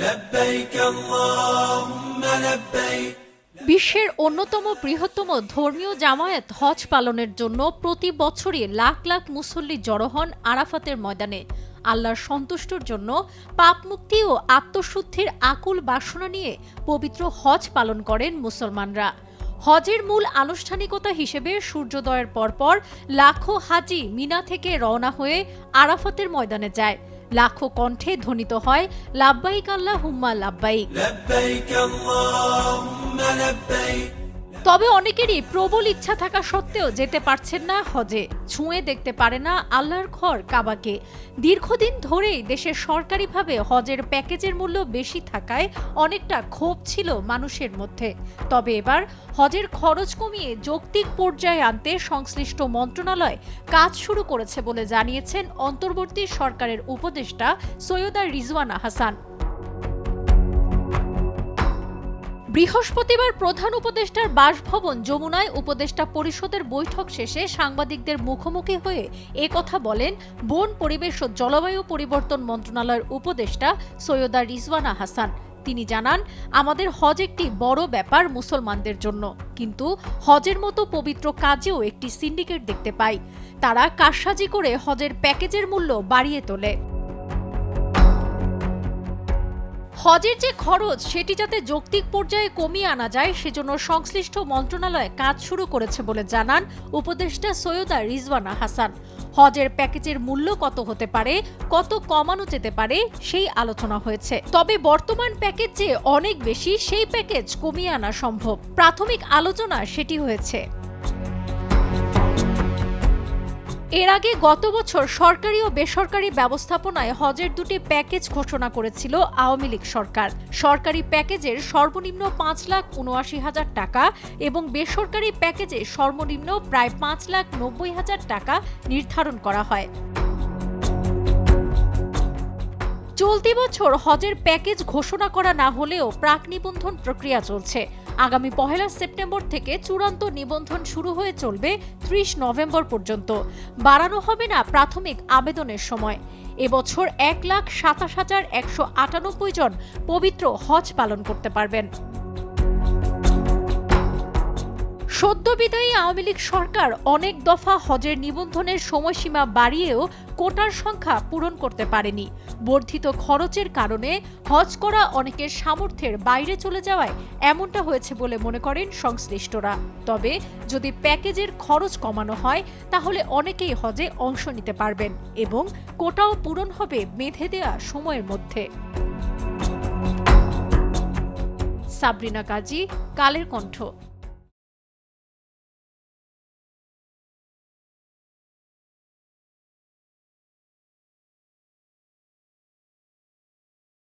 لبيك اللهم لبيك। বিশ্বের অন্যতম বৃহত্তম ধর্মীয় জামায়াত হজ পালনের জন্য প্রতি বছরই লাখ লাখ মুসল্লি জড়ো হন আরাফাতের ময়দানে। আল্লাহর সন্তুষ্টির জন্য পাপ মুক্তি ও আত্মশুদ্ধির আকুল বাসনা নিয়ে পবিত্র হজ পালন করেন মুসলমানরা। হজের মূল আনুষ্ঠানিকতা হিসেবে সূর্যোদয়ের পরপর লাখো হাজি মিনা থেকে রওনা হয়ে আরাফাতের ময়দানে যায়। লাখো কণ্ঠে ধ্বনিত হয় লাব্বাইক আল্লাহুম্মা লাব্বাইক। তবে অনেকেরই প্রবল ইচ্ছা থাকা সত্ত্বেও যেতে পারছেন না হজে, ছুঁয়ে দেখতে পারে না আল্লাহর ঘর কাবাকে। দীর্ঘদিন ধরেই দেশের সরকারিভাবে হজের প্যাকেজের মূল্য বেশি থাকায় অনেকটা ক্ষোভ ছিল মানুষের মধ্যে। তবে এবার হজের খরচ কমিয়ে যৌক্তিক পর্যায়ে আনতে সংশ্লিষ্ট মন্ত্রণালয় কাজ শুরু করেছে বলে জানিয়েছেন অন্তর্বর্তী সরকারের উপদেষ্টা সৈয়দা রিজওয়ানা হাসান। বৃহস্পতিবার প্রধান উপদেষ্টার বাসভবন যমুনায় উপদেষ্টা পরিষদের বৈঠক শেষে সাংবাদিকদের মুখোমুখি হয়ে একথা বলেন বন, পরিবেশ ও জলবায়ু পরিবর্তন মন্ত্রণালয়ের উপদেষ্টা সৈয়দা রিজওয়ানা হাসান। তিনি জানান, আমাদের হজ একটি বড় ব্যাপার মুসলমানদের জন্য, কিন্তু হজের মতো পবিত্র কাজেও একটি সিন্ডিকেট দেখতে পাই। তারা কারসাজি করে হজের প্যাকেজের মূল্য বাড়িয়ে তোলে। হজের যে খরচ সেটি যাতে যৌক্তিক পর্যায়ে কমিয়ে আনা যায় সেজন্য সংশ্লিষ্ট মন্ত্রণালয় কাজ শুরু করেছে বলে জানান উপদেষ্টা সৈয়দা রিজওয়ানা হাসান। হজের প্যাকেজের মূল্য কত হতে পারে, কত কমানো যেতে পারে সেই আলোচনা হয়েছে। তবে বর্তমান প্যাকেজ যে অনেক বেশি, সেই প্যাকেজ কমিয়ে আনা সম্ভব। প্রাথমিক আলোচনা সেটি হয়েছে। এর আগে গত বছর সরকারি ও বেসরকারি ব্যবস্থাপনায় হজের দুটি প্যাকেজ ঘোষণা করেছিল আওয়ামী লীগ সরকার। সরকারি প্যাকেজের সর্বনিম্ন 5,79,000 টাকা এবং বেসরকারি প্যাকেজে সর্বনিম্ন প্রায় 5,90,000 টাকা নির্ধারণ করা হয়। চলতি বছর হজের প্যাকেজ ঘোষণা করা না হলেও প্রাক নিবন্ধন প্রক্রিয়া চলছে। আগামী 1 সেপ্টেম্বর থেকে চূড়ান্ত নিবন্ধন শুরু হয়ে চলবে 30 নভেম্বর পর্যন্ত। বাড়ানো হবে না প্রাথমিক আবেদনের সময়। এবছর 1,27,198 জন পবিত্র হজ পালন করতে পারবেন। সদ্য বিদায়ী আওয়ামী লীগ সরকার অনেক দফা হজের নিবন্ধনের সময়সীমা বাড়িয়েও কোটার সংখ্যা পূরণ করতে পারেনি। বর্ধিত খরচের কারণে হজ করা অনেকের সামর্থ্যের বাইরে চলে যাওয়ায় এমনটা হয়েছে বলে মনে করেন সংশ্লিষ্টরা। তবে যদি প্যাকেজের খরচ কমানো হয় তাহলে অনেকেই হজে অংশ নিতে পারবেন এবং কোটাও পূরণ হবে বেঁধে দেওয়া সময়ের মধ্যে। সাবরিনা কাজী, কালের কণ্ঠ।